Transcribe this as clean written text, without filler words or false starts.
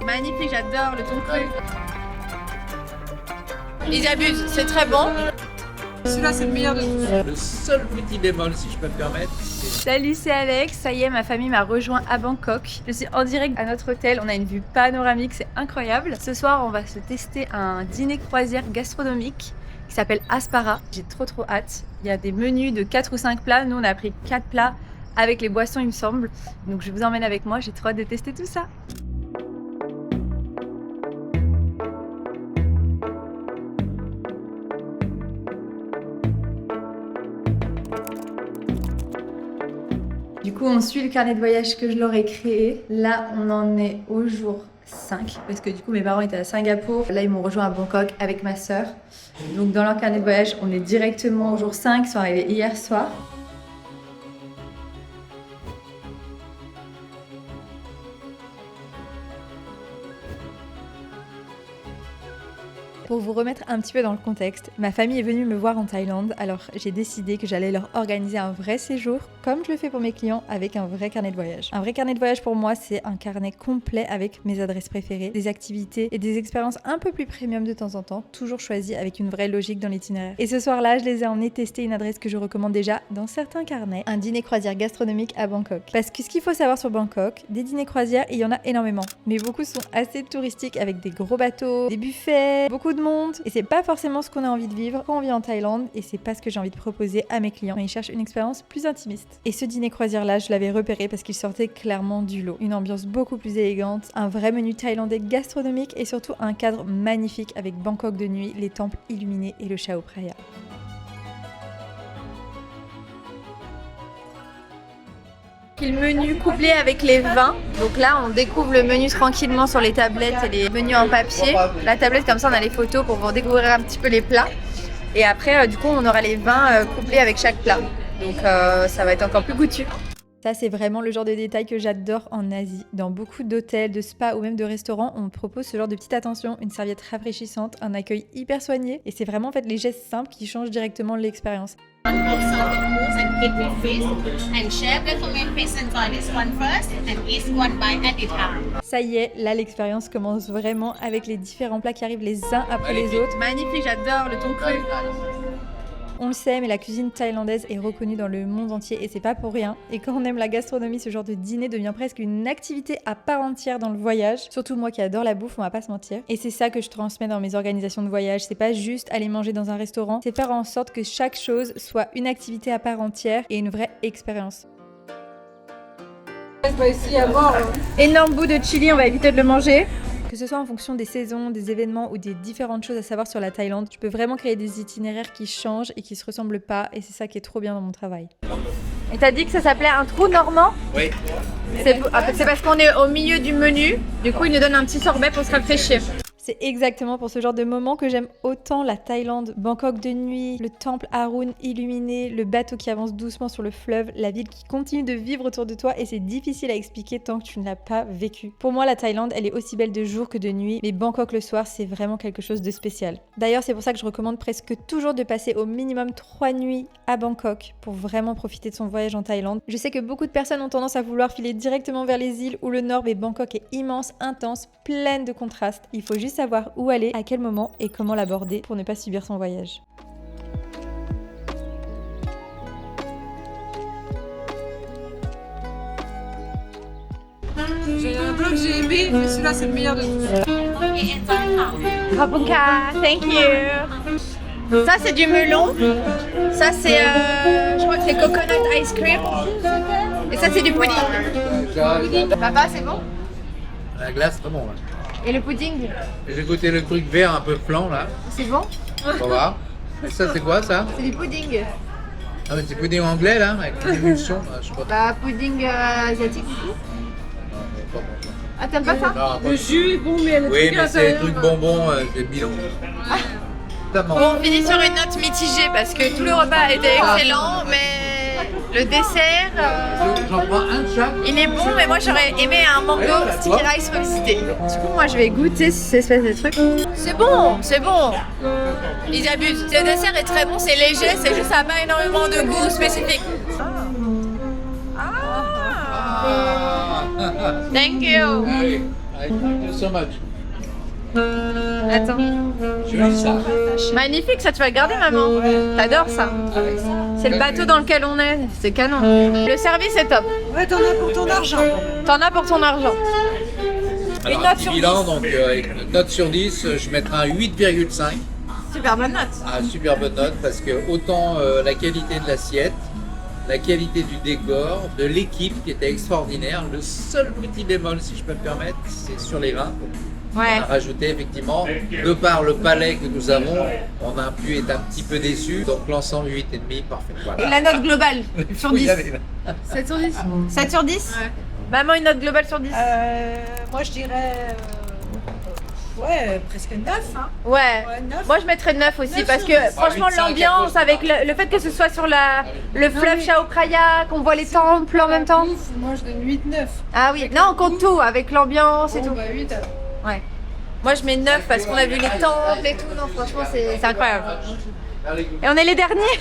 Magnifique, j'adore le thon cru. Ils abusent, c'est très bon. Celui-là, c'est le meilleur de tous. Le seul petit bémol, si je peux me permettre, c'est... Salut, c'est Alex. Ça y est, ma famille m'a rejoint à Bangkok. Je suis en direct à notre hôtel. On a une vue panoramique, c'est incroyable. Ce soir, on va se tester un dîner croisière gastronomique qui s'appelle Aspara. J'ai trop hâte. Il y a des menus de 4 ou 5 plats. Nous, on a pris 4 plats avec les boissons, il me semble. Donc, je vous emmène avec moi. J'ai trop hâte de tester tout ça. Du coup, on suit le carnet de voyage que je leur ai créé. Là, on en est au jour 5 parce que du coup, mes parents étaient à Singapour. Là, ils m'ont rejoint à Bangkok avec ma sœur. Donc, dans leur carnet de voyage, on est directement au jour 5. Ils sont arrivés hier soir. Pour vous remettre un petit peu dans le contexte, ma famille est venue me voir en Thaïlande, alors j'ai décidé que j'allais leur organiser un vrai séjour, comme je le fais pour mes clients, avec un vrai carnet de voyage. Un vrai carnet de voyage pour moi, c'est un carnet complet avec mes adresses préférées, des activités et des expériences un peu plus premium de temps en temps, toujours choisies avec une vraie logique dans l'itinéraire. Et ce soir-là, je les ai emmenés tester une adresse que je recommande déjà dans certains carnets, un dîner croisière gastronomique à Bangkok. Parce que ce qu'il faut savoir sur Bangkok, des dîners croisières, il y en a énormément, mais beaucoup sont assez touristiques avec des gros bateaux, des buffets, beaucoup de monde, et c'est pas forcément ce qu'on a envie de vivre quand on vit en Thaïlande, et c'est pas ce que j'ai envie de proposer à mes clients quand ils cherchent une expérience plus intimiste. Et ce dîner croisière là, je l'avais repéré parce qu'il sortait clairement du lot. Une ambiance beaucoup plus élégante, un vrai menu thaïlandais gastronomique et surtout un cadre magnifique avec Bangkok de nuit, les temples illuminés et le Chao Phraya. Le menu couplé avec les vins. Donc là, on découvre le menu tranquillement sur les tablettes et les menus en papier. La tablette, comme ça, on a les photos pour vous découvrir un petit peu les plats. Et après, du coup, on aura les vins couplés avec chaque plat. Donc ça va être encore plus goûtu. Ça, c'est vraiment le genre de détail que j'adore en Asie. Dans beaucoup d'hôtels, de spas ou même de restaurants, on propose ce genre de petite attention, une serviette rafraîchissante, un accueil hyper soigné. Et c'est vraiment en fait les gestes simples qui changent directement l'expérience. Ça y est, là l'expérience commence vraiment avec les différents plats qui arrivent les uns après les autres. Magnifique, j'adore le thon cru. On le sait, mais la cuisine thaïlandaise est reconnue dans le monde entier et c'est pas pour rien. Et quand on aime la gastronomie, ce genre de dîner devient presque une activité à part entière dans le voyage. Surtout moi qui adore la bouffe, on va pas se mentir. Et c'est ça que je transmets dans mes organisations de voyage. C'est pas juste aller manger dans un restaurant, c'est faire en sorte que chaque chose soit une activité à part entière et une vraie expérience. Je vais essayer à voir. Énorme bout de chili, on va éviter de le manger. Que ce soit en fonction des saisons, des événements ou des différentes choses à savoir sur la Thaïlande, je peux vraiment créer des itinéraires qui changent et qui se ressemblent pas, et c'est ça qui est trop bien dans mon travail. Et t'as dit que ça s'appelait un trou normand? Oui. C'est parce qu'on est au milieu du menu, du coup ils nous donnent un petit sorbet pour se rafraîchir. C'est exactement pour ce genre de moment que j'aime autant la Thaïlande. Bangkok de nuit, le temple Arun illuminé, le bateau qui avance doucement sur le fleuve, la ville qui continue de vivre autour de toi et c'est difficile à expliquer tant que tu ne l'as pas vécu. Pour moi, la Thaïlande, elle est aussi belle de jour que de nuit, mais Bangkok le soir, c'est vraiment quelque chose de spécial. D'ailleurs, c'est pour ça que je recommande presque toujours de passer au minimum 3 nuits à Bangkok pour vraiment profiter de son voyage en Thaïlande. Je sais que beaucoup de personnes ont tendance à vouloir filer directement vers les îles ou le nord, mais Bangkok est immense, intense, pleine de contrastes. Il faut juste savoir où aller, à quel moment et comment l'aborder pour ne pas subir son voyage. J'ai un bleu que j'ai aimé, mais celui-là, c'est le meilleur de tous. Rapunka, thank you. Ça c'est du melon. Ça c'est, je crois que c'est coconut ice cream. Et ça c'est du pudding. Papa, c'est bon? La glace, très bon. Là. Et le pudding? J'ai goûté le truc vert un peu flan là. C'est bon? On va voir. Et ça, c'est quoi ça? C'est du pudding. Ah, mais c'est pudding anglais là, avec une émulsion. Je sais pas. Bah, pudding asiatique du coup. Ah, t'aimes pas ça? Non, Le jus est bon, mais elle est oui, très mais c'est des intérieure. trucs bonbons, c'est bidon. Bon, on finit sur une note mitigée parce que tout le repas était excellent, mais le dessert, J'en prends un de chaque. il est bon, mais moi j'aurais aimé un mango sticky rice revisité. Du coup, moi je vais goûter cette espèce de truc. C'est bon, c'est bon. Ils abusent. Le dessert est très bon, c'est léger, c'est juste ça n'a pas énormément de goût spécifique. Thank you. Allez, Thank you so much. Attends. Joli ça. Magnifique, ça tu vas garder maman. T'adores ça. C'est le bateau dans lequel on est, c'est canon. Le service est top. Ouais, t'en as pour ton argent. T'en as pour ton argent. Alors, note un petit sur bilan, 10. donc avec une note sur 10, je mettrai un 8,5. Super bonne note. Ah, super bonne note parce que autant la qualité de l'assiette, la qualité du décor, de l'équipe qui était extraordinaire. Le seul petit bémol, si je peux me permettre, c'est sur les vins. On Ouais. a rajouté effectivement, de par le palais que nous avons, on a pu être un petit peu déçus. Donc l'ensemble 8,5, parfait. Et Voilà. la note globale sur 10. 7 sur 10. 7 sur 10. Ouais. Maman, une note globale sur 10. Moi, je dirais. Ouais, presque 9. Hein. Ouais. Ouais, 9. Moi je mettrais 9 aussi 9 parce sur que 10. franchement 8,5 l'ambiance à avec le fait que ce soit sur le fleuve mais- Chao Phraya, qu'on voit les temples en même temps. Moi, je donne 8-9. Ah oui, non on compte tout avec l'ambiance et Bon, tout. bah 8 alors. Ouais. Moi je mets 9 parce qu'on a vu les temples et tout, non franchement c'est incroyable. Et on est les derniers.